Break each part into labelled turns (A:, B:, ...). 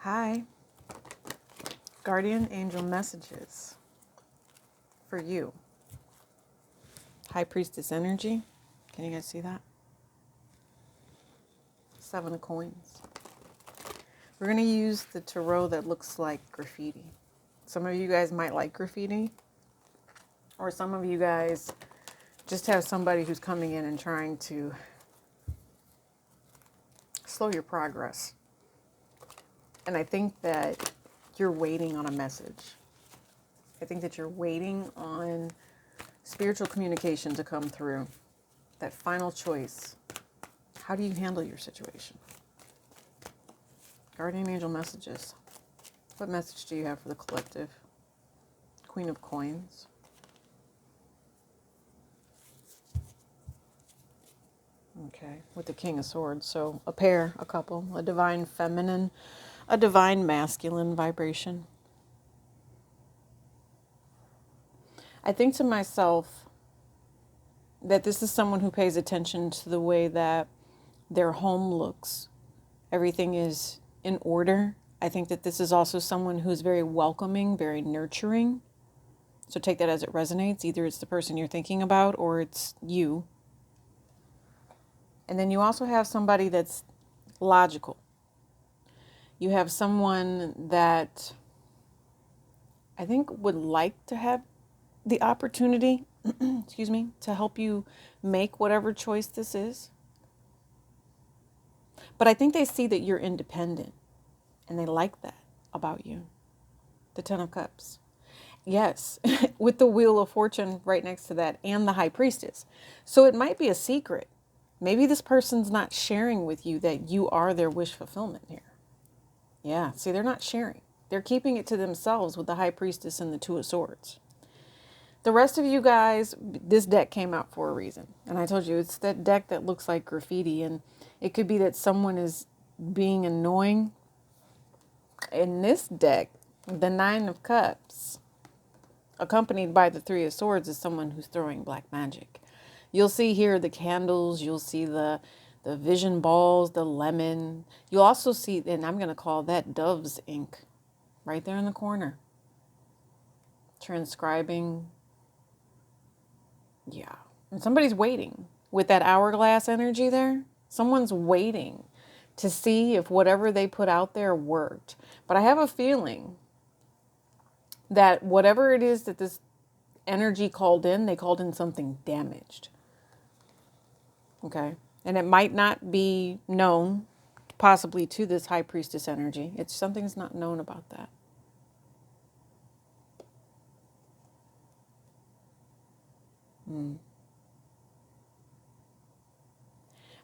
A: Hi, guardian angel messages for you. High priestess energy. Can you guys see that? 7 of coins. We're going to use the tarot that looks like graffiti. Some of you guys might like graffiti, or some of you guys just have somebody who's coming in and trying to slow your progress. And I think that you're waiting on a message. I think that you're waiting on spiritual communication to come through. That final choice. How do you handle your situation? Guardian angel messages. What message do you have for the collective? Queen of coins. Okay, with the King of Swords. So a pair, a couple, a divine feminine, a divine masculine vibration. I think to myself that this is someone who pays attention to the way that their home looks. Everything is in order. I think that this is also someone who's very welcoming, very nurturing. So take that as it resonates. Either it's the person you're thinking about or it's you. And then you also have somebody that's logical. You have someone that I think would like to have the opportunity, excuse me, to help you make whatever choice this is. But I think they see that you're independent and they like that about you. The 10 of Cups. Yes, with the Wheel of Fortune right next to that and the High Priestess. So it might be a secret. Maybe this person's not sharing with you that you are their wish fulfillment here. Yeah, see, they're not sharing. They're keeping it to themselves with the High Priestess and the Two of Swords. The rest of you guys, this deck came out for a reason. And I told you, it's that deck that looks like graffiti. And it could be that someone is being annoying. In this deck, the 9 of Cups, accompanied by the 3 of Swords, is someone who's throwing black magic. You'll see here the candles. You'll see the vision balls, the lemon. You'll also see, and I'm going to call that Dove's ink, right there in the corner. Transcribing. Yeah. And somebody's waiting with that hourglass energy there. Someone's waiting to see if whatever they put out there worked. But I have a feeling that whatever it is that this energy called in, they called in something damaged. Okay. And it might not be known possibly to this High Priestess energy. It's something's not known about that.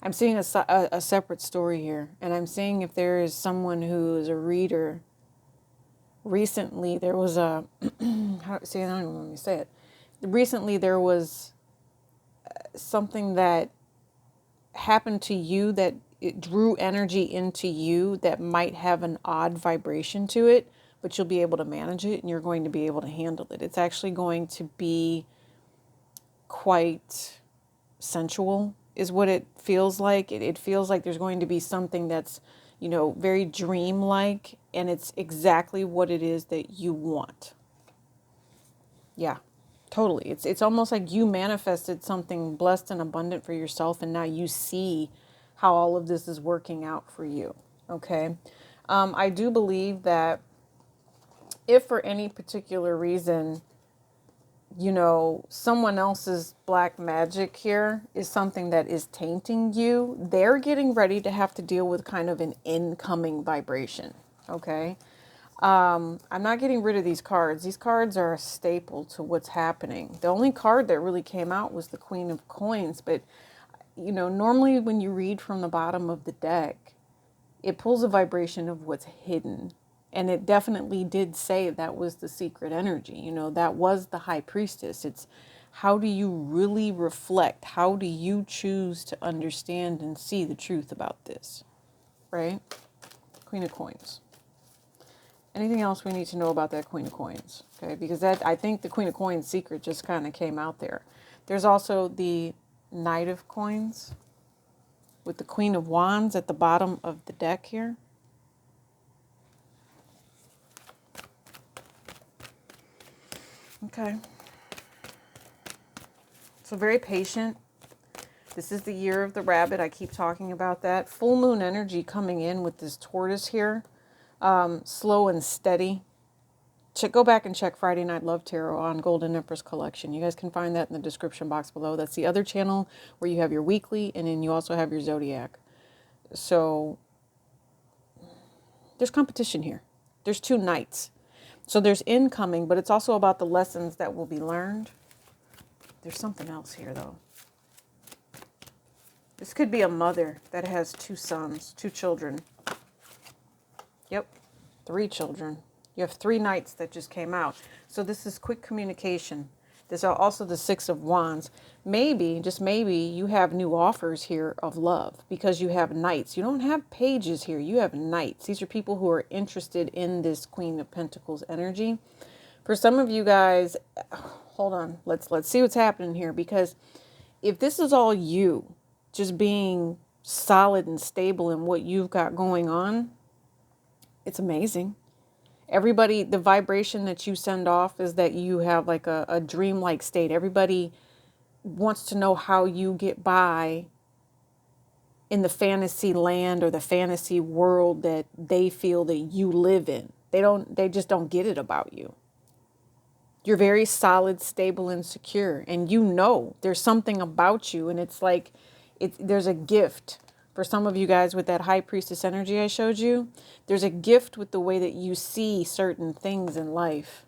A: I'm seeing a separate story here, and I'm seeing if there is someone who is a reader. Recently, there was a, I don't even want me to say it. Recently, there was something that happened to you that it drew energy into you that might have an odd vibration to it, but you'll be able to manage it and you're going to be able to handle it. It's actually going to be quite sensual is what it feels like. It feels like there's going to be something that's, very dreamlike, and it's exactly what it is that you want. Yeah, totally. It's almost like you manifested something blessed and abundant for yourself, and now you see how all of this is working out for you. Okay. I do believe that if for any particular reason, someone else's black magic here is something that is tainting you, they're getting ready to have to deal with kind of an incoming vibration. Okay. I'm not getting rid of these cards. These cards are a staple to what's happening. The only card that really came out was the Queen of Coins. But, normally when you read from the bottom of the deck, it pulls a vibration of what's hidden. And it definitely did say that was the secret energy. That was the High Priestess. It's how do you really reflect? How do you choose to understand and see the truth about this? Right? Queen of Coins. Anything else we need to know about that Queen of Coins? Okay, because I think the Queen of Coins secret just kind of came out there. There's also the Knight of Coins with the Queen of Wands at the bottom of the deck here. Okay. So very patient. This is the year of the rabbit. I keep talking about that. Full moon energy coming in with this tortoise here. Slow and steady. Go back and check Friday Night Love Tarot on Golden Empress Collection. You guys can find that in the description box below. That's the other channel where you have your weekly, and then you also have your zodiac. So there's competition here. There's 2 knights. So there's incoming, but it's also about the lessons that will be learned. There's something else here, though. This could be a mother that has 2 sons, 2 children. Yep, 3 children. You have 3 knights that just came out. So this is quick communication. There's also the 6 of Wands. Maybe, just maybe, you have new offers here of love because you have knights. You don't have pages here. You have knights. These are people who are interested in this Queen of Pentacles energy. For some of you guys, hold on. Let's see what's happening here, because if this is all you just being solid and stable in what you've got going on, it's amazing. Everybody, the vibration that you send off is that you have like a dreamlike state. Everybody wants to know how you get by in the fantasy land or the fantasy world that they feel that you live in. They just don't get it about you. You're very solid, stable, and secure. And you know there's something about you, and it's like there's a gift. For some of you guys with that High Priestess energy I showed you, there's a gift with the way that you see certain things in life.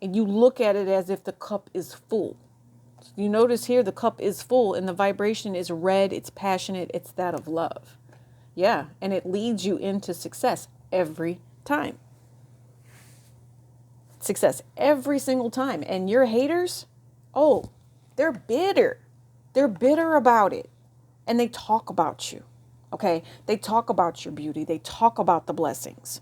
A: And you look at it as if the cup is full. So you notice here the cup is full and the vibration is red, it's passionate, it's that of love. Yeah, and it leads you into success every time. Success every single time. And your haters, oh, they're bitter. They're bitter about it. And they talk about you, okay? They talk about your beauty. They talk about the blessings.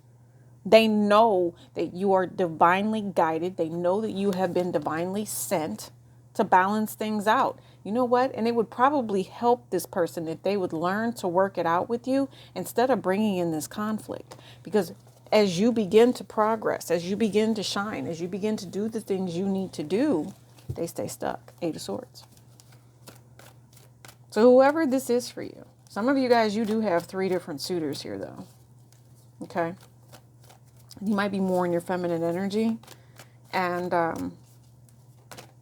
A: They know that you are divinely guided. They know that you have been divinely sent to balance things out. You know what? And it would probably help this person if they would learn to work it out with you instead of bringing in this conflict. Because as you begin to progress, as you begin to shine, as you begin to do the things you need to do, they stay stuck. 8 of Swords. So whoever this is for you, some of you guys, you do have 3 different suitors here, though. Okay? You might be more in your feminine energy. And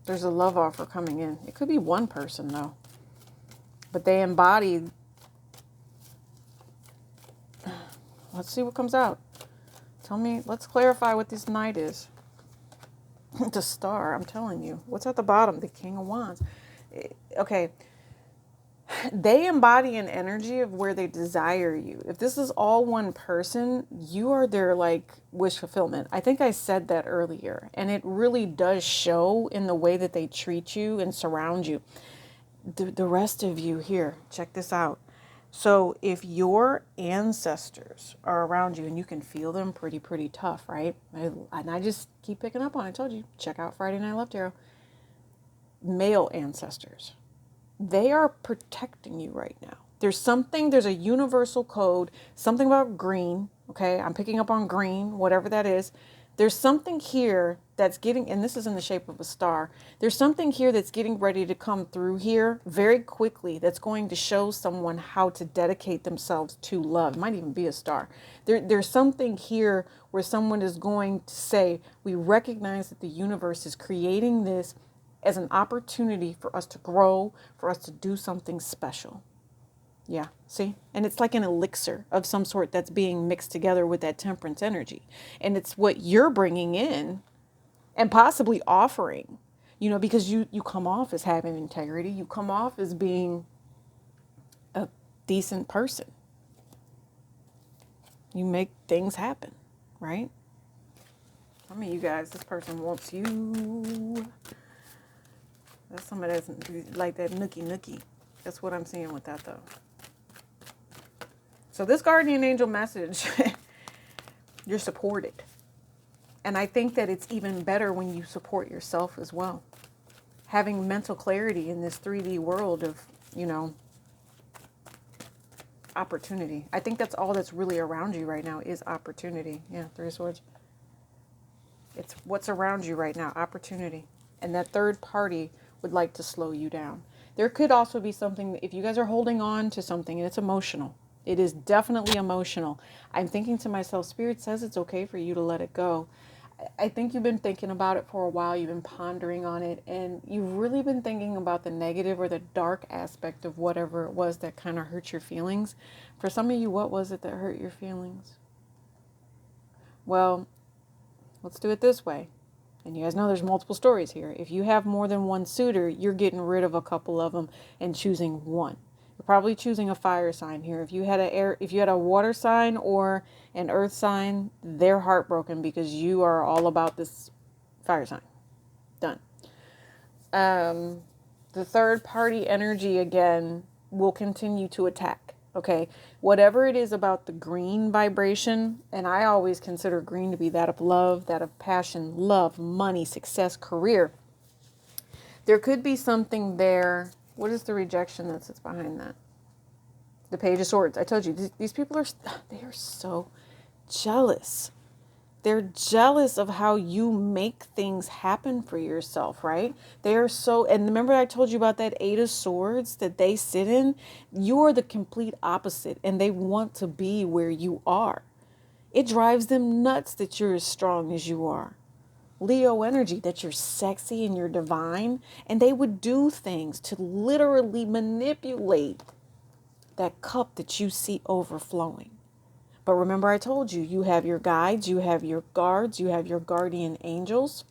A: there's a love offer coming in. It could be one person, though. But they embody... Let's see what comes out. Tell me, let's clarify what this knight is. The Star, I'm telling you. What's at the bottom? The King of Wands. Okay. They embody an energy of where they desire you. If this is all one person, you are their like wish fulfillment. I think I said that earlier, and it really does show in the way that they treat you and surround you. The rest of you here, check this out. So if your ancestors are around you and you can feel them pretty tough, right? And I just keep picking up on it. I told you, check out Friday Night Love Tarot. Male ancestors. They are protecting you right now. There's a universal code, something about green, okay? I'm picking up on green, whatever that is. There's something here that's getting, and this is in the shape of a star. There's something here that's getting ready to come through here very quickly that's going to show someone how to dedicate themselves to love. It might even be a star. There's something here where someone is going to say, we recognize that the universe is creating this as an opportunity for us to grow, for us to do something special. Yeah, see? And it's like an elixir of some sort that's being mixed together with that temperance energy. And it's what you're bringing in and possibly offering, you know, because you come off as having integrity. You come off as being a decent person. You make things happen, right? I mean, you guys, this person wants you. That's somebody that's like that nookie. That's what I'm seeing with that, though. So this guardian angel message, you're supported. And I think that it's even better when you support yourself as well. Having mental clarity in this 3D world of, you know, opportunity. I think that's all that's really around you right now is opportunity. Yeah, 3 of Swords. It's what's around you right now, opportunity. And that third party would like to slow you down. There could also be something, if you guys are holding on to something and it's emotional, it is definitely emotional. I'm thinking to myself, Spirit says it's okay for you to let it go. I think you've been thinking about it for a while. You've been pondering on it, and you've really been thinking about the negative or the dark aspect of whatever it was that kind of hurt your feelings. For some of you, what was it that hurt your feelings? Well, let's do it this way. And you guys know there's multiple stories here. If you have more than one suitor, you're getting rid of a couple of them and choosing one. You're probably choosing a fire sign here. If you had a water sign or an earth sign, they're heartbroken because you are all about this fire sign. Done. The third party energy again will continue to attack. Okay, whatever it is about the green vibration, and I always consider green to be that of love, that of passion, love, money, success, career. There could be something there. What is the rejection that sits behind that? The Page of Swords. I told you, these people they are so jealous. They're jealous of how you make things happen for yourself, right? They are so, and remember I told you about that Eight of Swords that they sit in? You're the complete opposite, and they want to be where you are. It drives them nuts that you're as strong as you are. Leo energy, that you're sexy and you're divine, and they would do things to literally manipulate that cup that you see overflowing. But remember I told you, you have your guides, you have your guards, you have your guardian angels,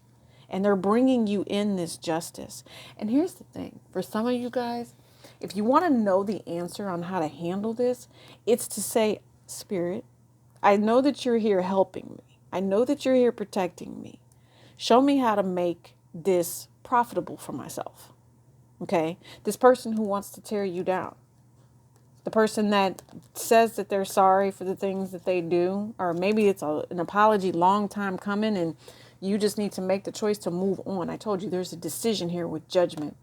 A: and they're bringing you in this justice. And here's the thing, for some of you guys, if you want to know the answer on how to handle this, it's to say, Spirit, I know that you're here helping me. I know that you're here protecting me. Show me how to make this profitable for myself. Okay? This person who wants to tear you down. The person that says that they're sorry for the things that they do, or maybe it's an apology long time coming and you just need to make the choice to move on. I told you there's a decision here with judgment.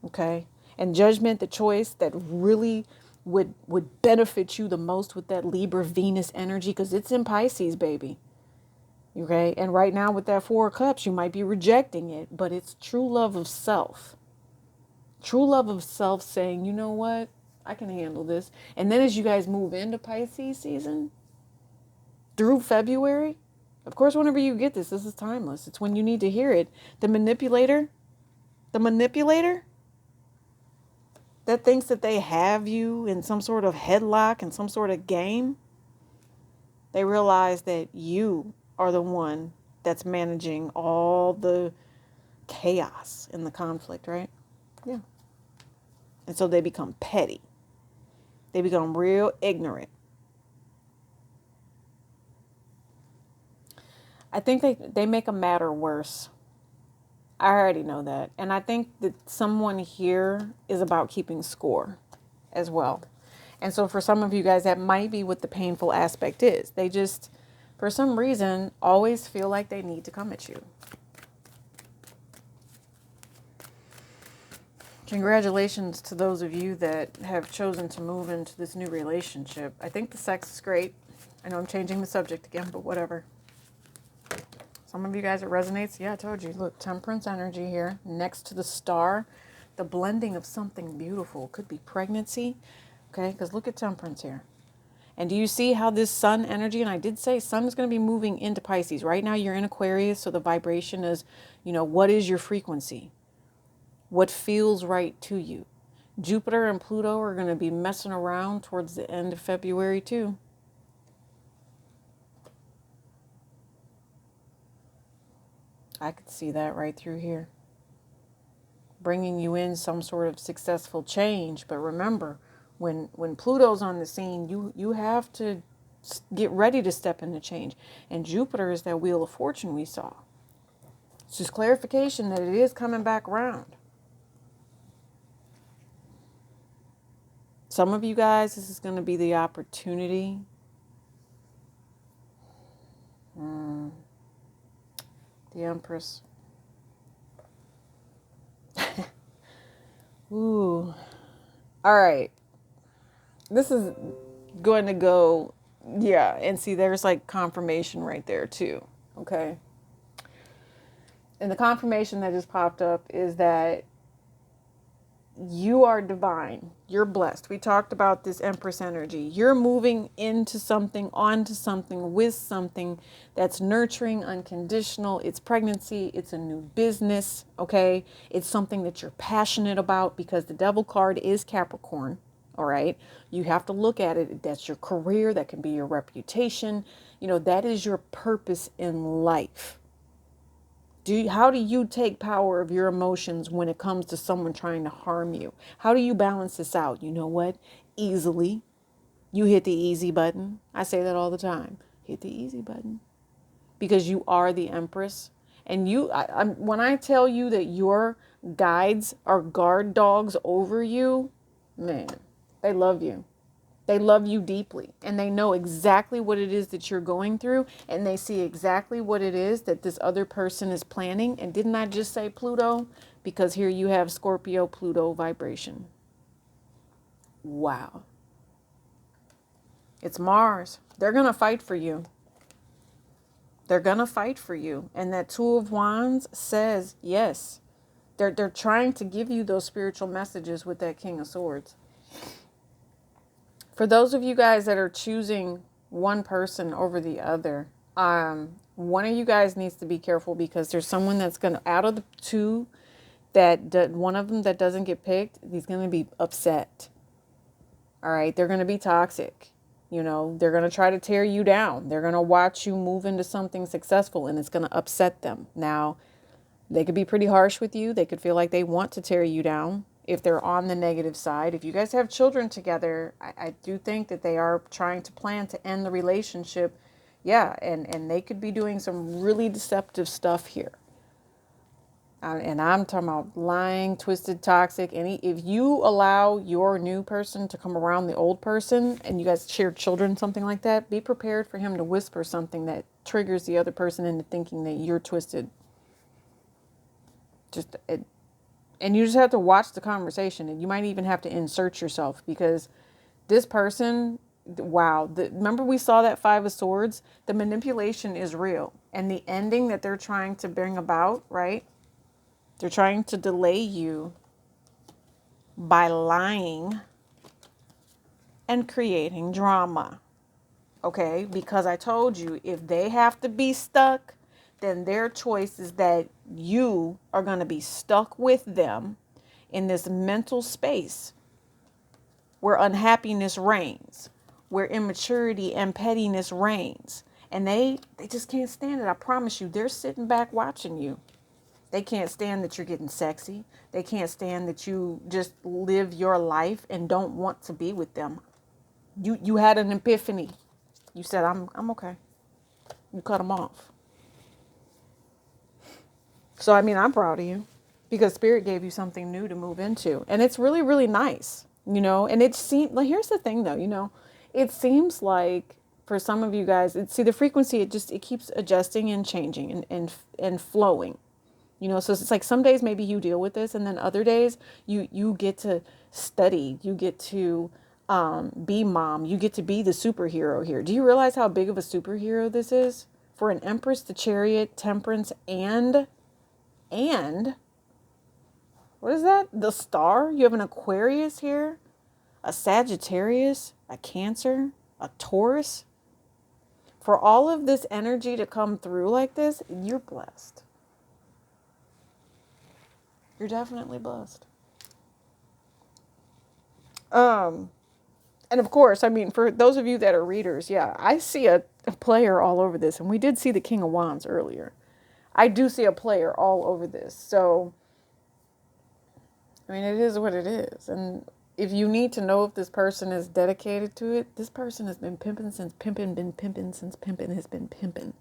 A: Okay? And judgment, the choice that really would benefit you the most with that Libra Venus energy, because it's in Pisces, baby. Okay? And right now with that Four of Cups, you might be rejecting it, but it's true love of self. True love of self saying, you know what? I can handle this. And then as you guys move into Pisces season, through February, of course, whenever you get this is timeless. It's when you need to hear it. The manipulator that thinks that they have you in some sort of headlock and some sort of game, they realize that you are the one that's managing all the chaos in the conflict, right? Yeah. And so they become petty. They become real ignorant. I think they make a matter worse. I already know that. And I think that someone here is about keeping score as well. And so for some of you guys, that might be what the painful aspect is. They just, for some reason, always feel like they need to come at you. Congratulations to those of you that have chosen to move into this new relationship. I think the sex is great. I know I'm changing the subject again, but whatever. Some of you guys, it resonates. Yeah, I told you. Look, Temperance energy here next to the star. The blending of something beautiful. Could be pregnancy. Okay, because look at Temperance here. And do you see how this sun energy, and I did say sun is going to be moving into Pisces. Right now you're in Aquarius, so the vibration is, what is your frequency? What feels right to you? Jupiter and Pluto are going to be messing around towards the end of February too. I could see that right through here. Bringing you in some sort of successful change. But remember, when Pluto's on the scene, you have to get ready to step into change. And Jupiter is that wheel of fortune we saw. It's just clarification that it is coming back around. Some of you guys, this is going to be the opportunity. The Empress. Ooh. All right. This is going to go, yeah. And see, there's like confirmation right there too. Okay. And the confirmation that just popped up is that you are divine. You're blessed. We talked about this Empress energy. You're moving into something, onto something, with something that's nurturing, unconditional. It's pregnancy. It's a new business. Okay. It's something that you're passionate about because the devil card is Capricorn. All right. You have to look at it. That's your career. That can be your reputation. You know, that is your purpose in life. How do you take power of your emotions when it comes to someone trying to harm you? How do you balance this out? You know what? Easily. You hit the easy button. I say that all the time. Hit the easy button. Because you are the Empress. And when I tell you that your guides are guard dogs over you, man, they love you. They love you deeply, and they know exactly what it is that you're going through, and they see exactly what it is that this other person is planning. And didn't I just say Pluto? Because here you have Scorpio Pluto vibration. Wow. It's Mars. They're going to fight for you. They're going to fight for you. And that Two of Wands says, yes, they're trying to give you those spiritual messages with that King of Swords. For those of you guys that are choosing one person over the other, one of you guys needs to be careful because there's someone that's going to, out of the two, one of them that doesn't get picked, he's going to be upset. All right. They're going to be toxic. You know, they're going to try to tear you down. They're going to watch you move into something successful and it's going to upset them. Now, they could be pretty harsh with you. They could feel like they want to tear you down. If they're on the negative side, if you guys have children together, I do think that they are trying to plan to end the relationship. Yeah, and they could be doing some really deceptive stuff here. And I'm talking about lying, twisted, toxic. If you allow your new person to come around the old person and you guys share children, something like that, be prepared for him to whisper something that triggers the other person into thinking that you're twisted. And you just have to watch the conversation, and you might even have to insert yourself because this person, wow, remember we saw that Five of Swords? The manipulation is real. And the ending that they're trying to bring about, right? They're trying to delay you by lying and creating drama. Okay? Because I told you, if they have to be stuck, then their choice is that you are going to be stuck with them in this mental space where unhappiness reigns, where immaturity and pettiness reigns. And they just can't stand it. I promise you, they're sitting back watching you. They can't stand that you're getting sexy. They can't stand that you just live your life and don't want to be with them. You had an epiphany. You said, I'm okay. You cut them off. So, I mean, I'm proud of you because Spirit gave you something new to move into. And it's really, really nice, you know. And it seems, like, here's the thing, though, you know. It seems like for some of you guys, the frequency, it keeps adjusting and changing and flowing. You know, so it's like some days maybe you deal with this, and then other days you get to study, you get to be mom, you get to be the superhero here. Do you realize how big of a superhero this is? For an Empress, the Chariot, Temperance, and what is that? The Star? You have an Aquarius here, a Sagittarius, a Cancer, a Taurus. For all of this energy to come through like this, you're blessed. You're definitely blessed. And of course, I mean, for those of you that are readers, yeah, I see a player all over this. And we did see the King of Wands earlier. I do see a player all over this. So, I mean, it is what it is. And if you need to know if this person is dedicated to it, this person has been pimping since pimping has been pimping.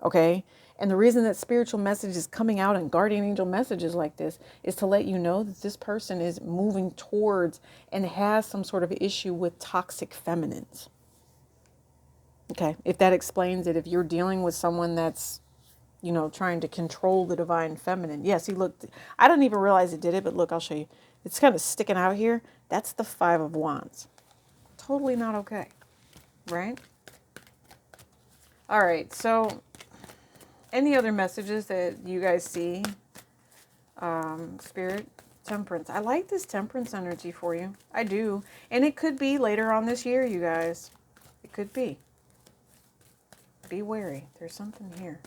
A: Okay? And the reason that spiritual message is coming out and guardian angel messages like this is to let you know that this person is moving towards and has some sort of issue with toxic feminines. Okay? If that explains it, if you're dealing with someone that's, you know, trying to control the divine feminine. Yes, he looked, I didn't even realize it did it, but look, I'll show you. It's kind of sticking out here. That's the Five of Wands. Totally not okay. Right? All right, so Any other messages that you guys see? Spirit, temperance. I like this temperance energy for you. I do. And it could be later on this year, you guys. It could be. Be wary. There's something here.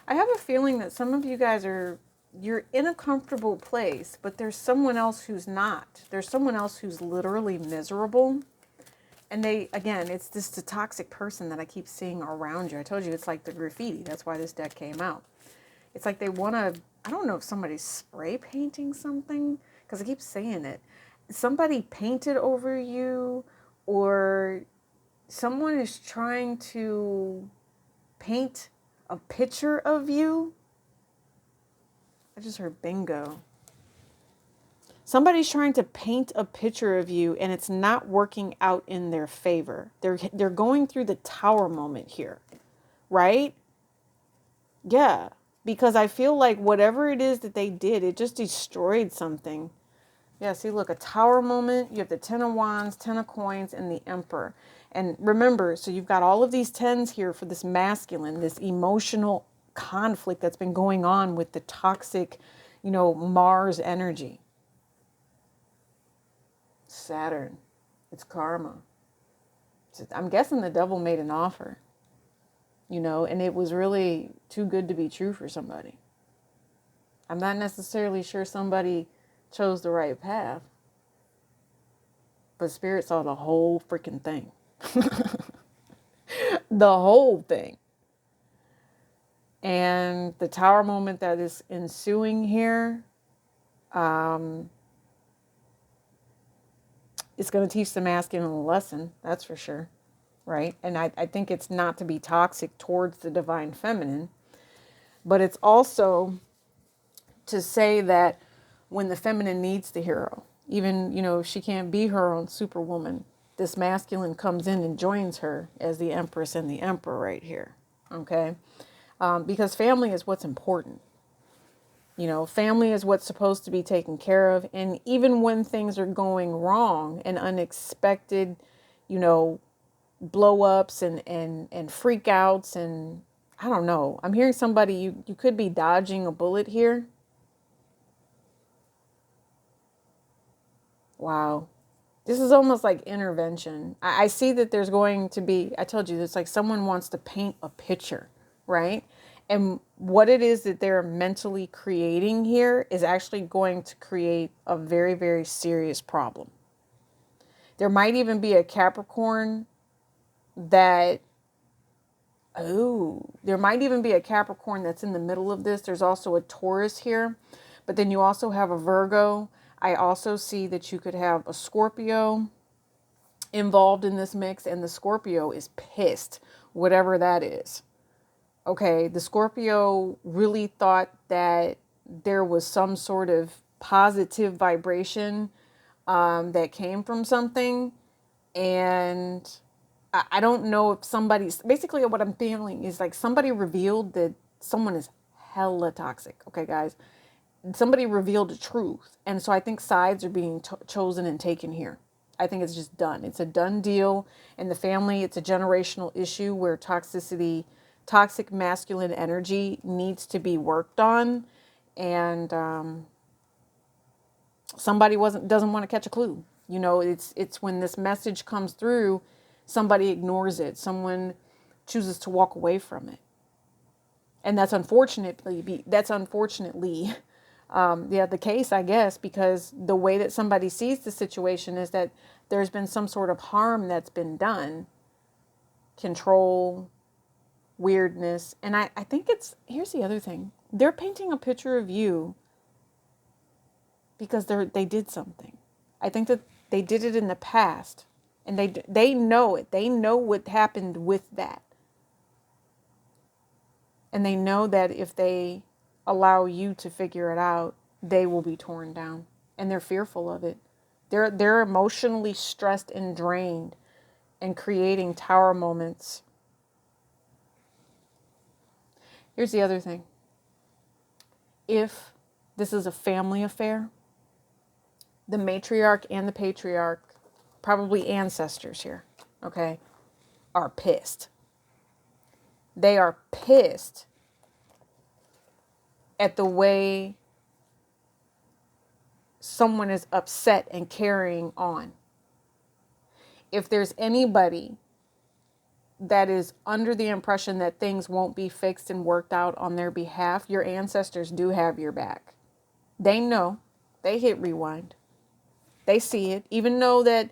A: I have a feeling that some of you guys you're in a comfortable place, but there's someone else who's not. There's someone else who's literally miserable. And it's the toxic person that I keep seeing around you. I told you it's like the graffiti. That's why this deck came out. It's like they want to, I don't know if somebody's spray painting something, because I keep saying it. Somebody painted over you, or someone is trying to paint a picture of you. I just heard bingo. Somebody's trying to paint a picture of you and it's not working out in their favor. They're going through the tower moment here, right? Yeah, because I feel like whatever it is that they did, it just destroyed something. Yeah, see, look, a tower moment. You have the 10 of wands, 10 of coins, and the emperor. And remember, so you've got all of these 10s here for this masculine, this emotional conflict that's been going on with the toxic, Mars energy. Saturn. It's karma. I'm guessing the devil made an offer, and it was really too good to be true for somebody. I'm not necessarily sure somebody chose the right path, but Spirit saw the whole freaking thing. The whole thing. And the tower moment that is ensuing here, it's going to teach the masculine a lesson, that's for sure, right? And I think it's not to be toxic towards the divine feminine, but it's also to say that when the feminine needs the hero, even, if she can't be her own superwoman, this masculine comes in and joins her as the empress and the emperor right here, okay? Because family is what's important. Family is what's supposed to be taken care of. And even when things are going wrong and unexpected, blow ups and freak outs, and I don't know. I'm hearing somebody, you could be dodging a bullet here. Wow. This is almost like intervention. I see that there's going to be, I told you, it's like someone wants to paint a picture, right? And what it is that they're mentally creating here is actually going to create a very, very serious problem. There might even be a Capricorn there might even be a Capricorn that's in the middle of this. There's also a Taurus here, but then you also have a Virgo. I also see that you could have a Scorpio involved in this mix, and the Scorpio is pissed, whatever that is. Okay, the Scorpio really thought that there was some sort of positive vibration that came from something. And I don't know if basically what I'm feeling is like somebody revealed that someone is hella toxic. Okay, guys, somebody revealed the truth. And so I think sides are being chosen and taken here. I think it's just done. It's a done deal. In the family, it's a generational issue where toxic masculine energy needs to be worked on, and somebody doesn't want to catch a clue. It's when this message comes through, somebody ignores it. Someone chooses to walk away from it, and that's unfortunately the case, I guess, because the way that somebody sees the situation is that there's been some sort of harm that's been done, control, weirdness. And I think here's the other thing. They're painting a picture of you because they did something. I think that they did it in the past, and they know it. They know what happened with that. And they know that if they allow you to figure it out, they will be torn down. And they're fearful of it. They're emotionally stressed and drained and creating tower moments. Here's the other thing. If this is a family affair, the matriarch and the patriarch, probably ancestors here, okay? are pissed. They are pissed at the way someone is upset and carrying on. If there's anybody that is under the impression that things won't be fixed and worked out on their behalf, your ancestors do have your back. They know. They hit rewind. They see it. Even though that,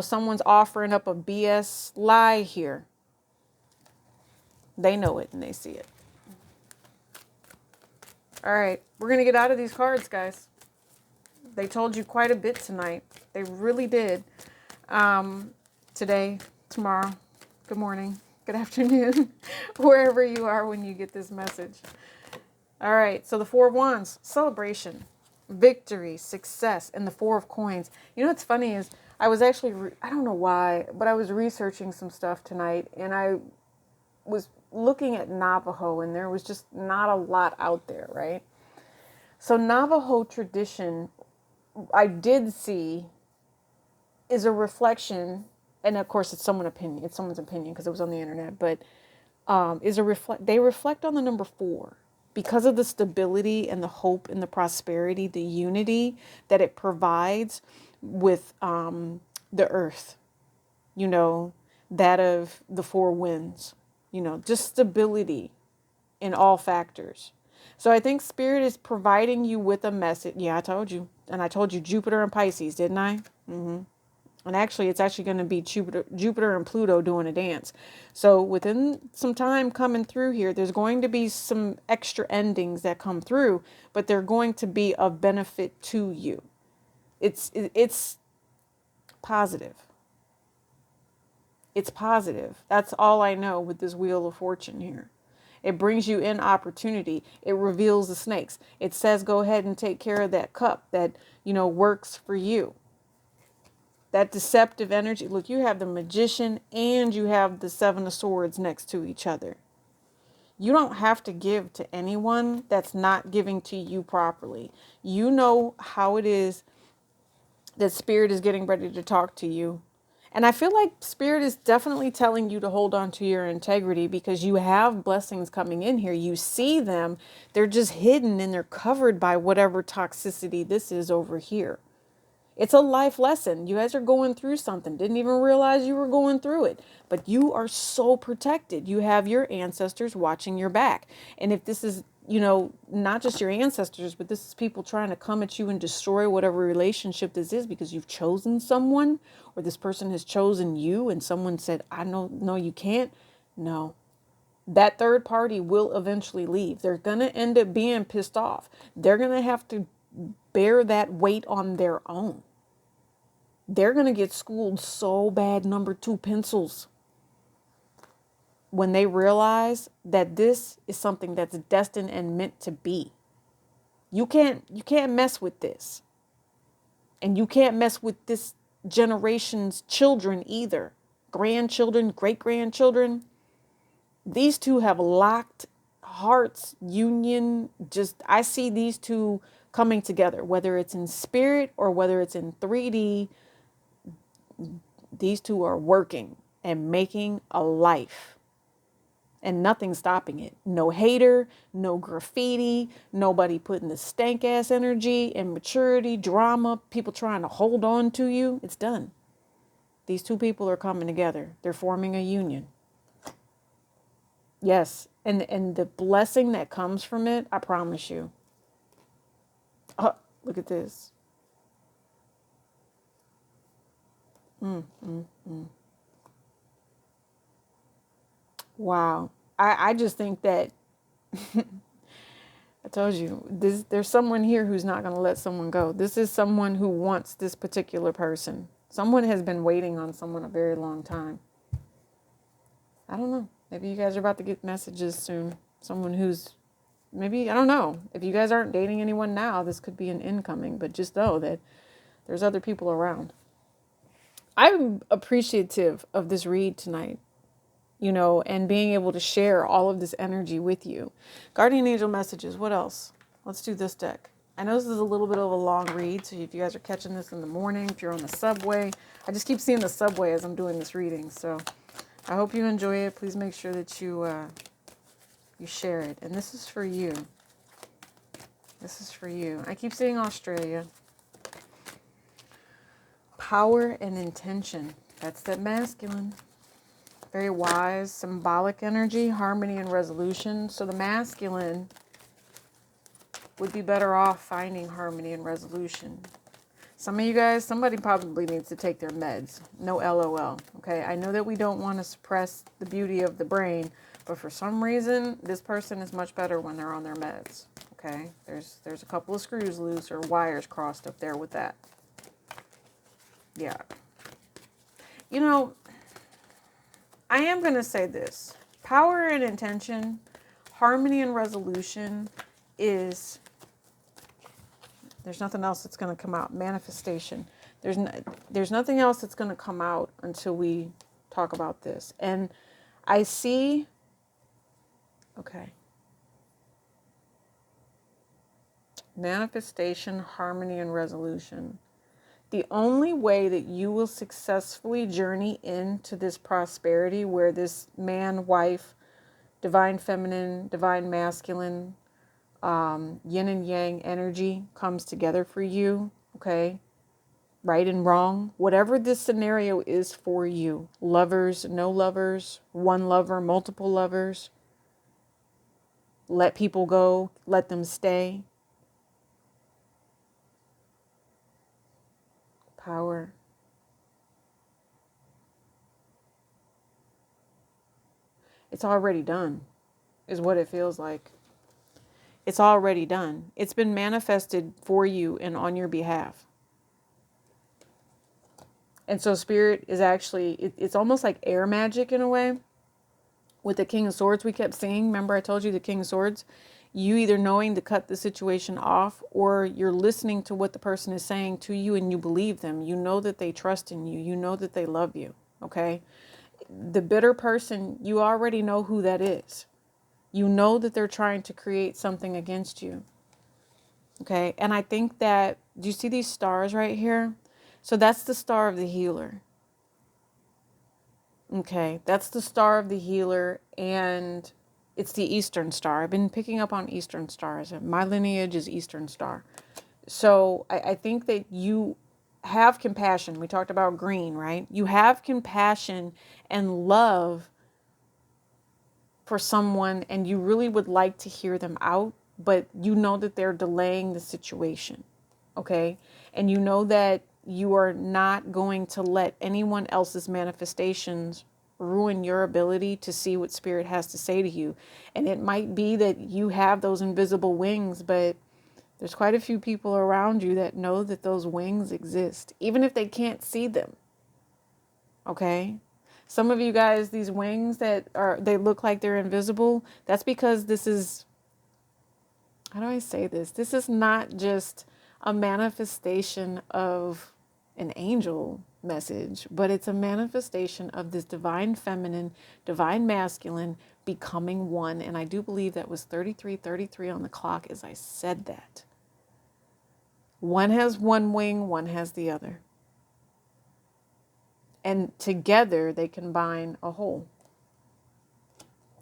A: someone's offering up a BS lie here. They know it and they see it. All right. We're going to get out of these cards, guys. They told you quite a bit tonight. They really did. Today, tomorrow, good morning, good afternoon, wherever you are when you get this message. All right. So the Four of Wands, celebration, victory, success, and the Four of Coins. You know what's funny is I was actually, I don't know why, but I was researching some stuff tonight, and I was looking at Navajo, and there was just not a lot out there, right? So Navajo tradition, I did see, is a reflection, and of course it's someone's opinion because it was on the internet, but they reflect on the number 4 because of the stability and the hope and the prosperity, the unity that it provides with the earth, that of the 4 winds, just stability in all factors. So I think Spirit is providing you with a message. Yeah, I told you. And I told you Jupiter and Pisces, didn't I? Mm-hmm. And actually, it's actually going to be Jupiter and Pluto doing a dance. So within some time coming through here, there's going to be some extra endings that come through, but they're going to be of benefit to you. It's positive. It's positive. That's all I know with this Wheel of Fortune here. It brings you in opportunity. It reveals the snakes. It says, go ahead and take care of that cup that, works for you. That deceptive energy. Look, you have the Magician and you have the 7 of Swords next to each other. You don't have to give to anyone that's not giving to you properly. You know how it is that Spirit is getting ready to talk to you. And I feel like Spirit is definitely telling you to hold on to your integrity because you have blessings coming in here. You see them. They're just hidden and they're covered by whatever toxicity this is over here. It's a life lesson. You guys are going through something. Didn't even realize you were going through it. But you are so protected. You have your ancestors watching your back. And if this is, not just your ancestors, but this is people trying to come at you and destroy whatever relationship this is because you've chosen someone or this person has chosen you and someone said, no, you can't. No. That third party will eventually leave. They're going to end up being pissed off. They're going to have to bear that weight on their own. They're going to get schooled so bad, number 2 pencils, when they realize that this is something that's destined and meant to be. You can't mess with this. And you can't mess with this generation's children either. Grandchildren, great-grandchildren. These two have locked hearts, union. I see these two coming together, whether it's in spirit or whether it's in 3D. These two are working and making a life. And nothing's stopping it. No hater, no graffiti, nobody putting the stank ass energy, immaturity, drama, people trying to hold on to you. It's done. These two people are coming together. They're forming a union. Yes. And the blessing that comes from it, I promise you. Oh, look at this. Wow. I just think that I told you there's someone here who's not going to let someone go. This is someone who wants this particular person. Someone has been waiting on someone a very long time. I don't know. Maybe you guys are about to get messages soon. Someone who's maybe, I don't know. If you guys aren't dating anyone now, this could be an incoming, but just know that there's other people around. I'm appreciative of this read tonight, and being able to share all of this energy with you. Guardian angel messages. What else? Let's do this deck. I know this is a little bit of a long read, so if you guys are catching this in the morning, if you're on the subway, I just keep seeing the subway as I'm doing this reading. So I hope you enjoy it. Please make sure that you share it. And this is for you. This is for you. I keep saying Australia. Power and intention. That's that masculine. Very wise, symbolic energy, harmony and resolution. So the masculine would be better off finding harmony and resolution. Some of you guys, somebody probably needs to take their meds. No LOL. Okay, I know that we don't want to suppress the beauty of the brain, but for some reason, this person is much better when they're on their meds. Okay, there's a couple of screws loose or wires crossed up there with that. Yeah. You know, I am going to say this. Power and intention, harmony and resolution is, there's nothing else that's going to come out. Manifestation. There's nothing else that's going to come out until we talk about this. And I see, okay. Manifestation, harmony, and resolution. The only way that you will successfully journey into this prosperity where this man, wife, divine feminine, divine masculine, yin and yang energy comes together for you, okay? Right and wrong, whatever this scenario is for you, lovers, no lovers, one lover, multiple lovers, let people go, let them stay. Power. It's already done, is what it feels like. It's already done. It's been manifested for you and on your behalf. And so spirit is actually, it's almost like air magic in a way. With the King of Swords we kept seeing, remember I told you the King of Swords, you either knowing to cut the situation off or you're listening to what the person is saying to you and you believe them. You know that they trust in you. You know that they love you, okay? The bitter person, you already know who that is. You know that they're trying to create something against you, okay? And I think that, do you see these stars right here? So that's the star of the healer. Okay, that's the star of the healer, and it's the Eastern Star. I've been picking up on Eastern stars. My lineage is Eastern Star. So I think that you have compassion. We talked about green, right? You have compassion and love for someone, and you really would like to hear them out, but you know that they're delaying the situation, okay? And you know that you are not going to let anyone else's manifestations ruin your ability to see what spirit has to say to you. And it might be that you have those invisible wings, but there's quite a few people around you that know that those wings exist, even if they can't see them. Okay? Some of you guys, these wings they look like they're invisible. That's because this is, how do I say this? This is not just a manifestation of an angel message, but it's a manifestation of this divine feminine, divine masculine becoming one. And I do believe that was 33:33 on the clock as I said that. One has one wing, one has the other. And together they combine a whole.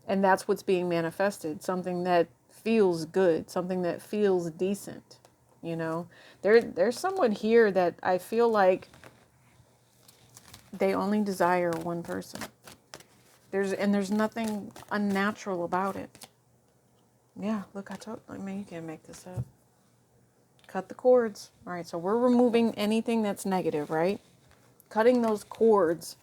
A: And that's what's being manifested. Something that feels good, something that feels decent. You know, there's someone here that I feel like they only desire one person. There's nothing unnatural about it. Yeah, look, I mean, you can't make this up. Cut the cords. All right, so we're removing anything that's negative, right? Cutting those cords.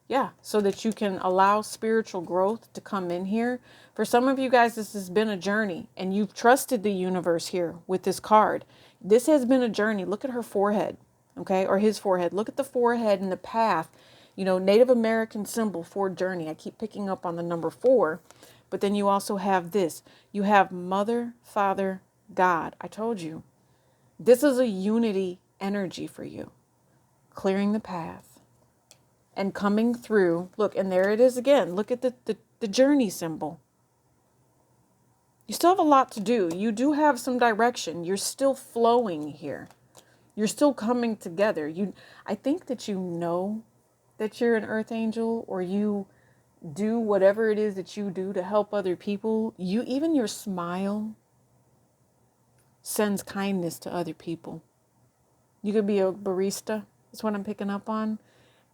A: Yeah, so that you can allow spiritual growth to come in here. For some of you guys, this has been a journey, and you've trusted the universe here with this card. This has been a journey. Look at her forehead, okay, or his forehead. Look at the forehead and the path. You know, Native American symbol for journey. I keep picking up on the number 4, but then you also have this. You have Mother, Father, God. I told you. This is a unity energy for you. Clearing the path. And coming through, look, and there it is again. Look at the journey symbol. You still have a lot to do. You do have some direction. You're still flowing here. You're still coming together. I think that you know that you're an earth angel, or you do whatever it is that you do to help other people, even your smile sends kindness to other people. You could be a barista, that's what I'm picking up on,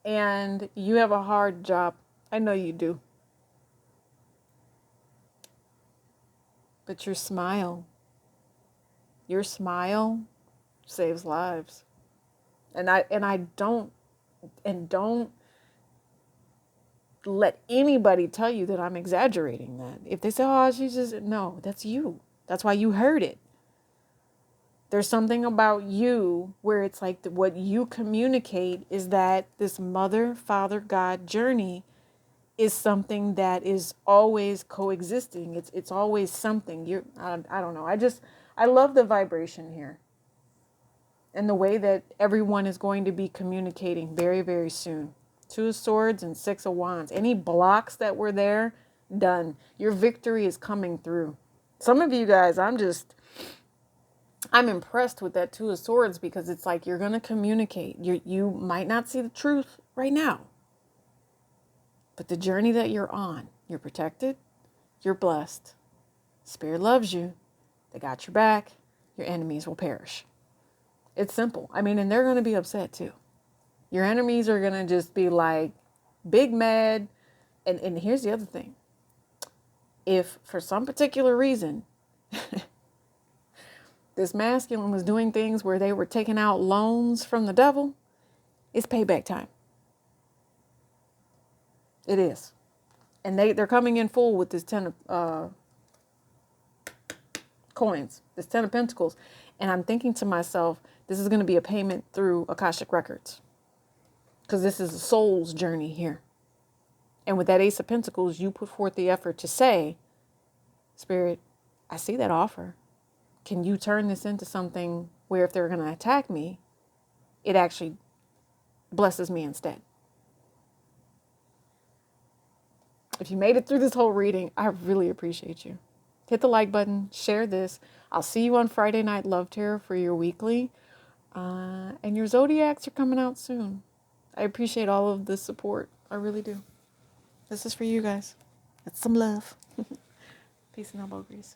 A: and you have a hard job. I know you do. But your smile saves lives. Don't let anybody tell you that I'm exaggerating that. If they say, oh, she's just, no, that's you. That's why you heard it. There's something about you where it's like what you communicate is that this mother, father, God journey is something that is always coexisting. It's always something. I don't know. I love the vibration here and the way that everyone is going to be communicating very, very soon. 2 of Swords and 6 of Wands. Any blocks that were there, done. Your victory is coming through. Some of you guys, I'm impressed with that 2 of Swords because it's like you're going to communicate. You might not see the truth right now. But the journey that you're on, you're protected, you're blessed. Spirit loves you. They got your back. Your enemies will perish. It's simple. I mean, and they're going to be upset too. Your enemies are going to just be like big mad. And here's the other thing. If for some particular reason, this masculine was doing things where they were taking out loans from the devil, it's payback time. It is. And they're coming in full with this 10 of coins, this 10 of Pentacles. And I'm thinking to myself, this is going to be a payment through Akashic Records. Because this is a soul's journey here. And with that Ace of Pentacles, you put forth the effort to say, Spirit, I see that offer. Can you turn this into something where if they're going to attack me, it actually blesses me instead? If you made it through this whole reading, I really appreciate you. Hit the like button, share this. I'll see you on Friday Night Love Tarot for your weekly. And your zodiacs are coming out soon. I appreciate all of the support. I really do. This is for you guys. It's some love. Peace and elbow grease.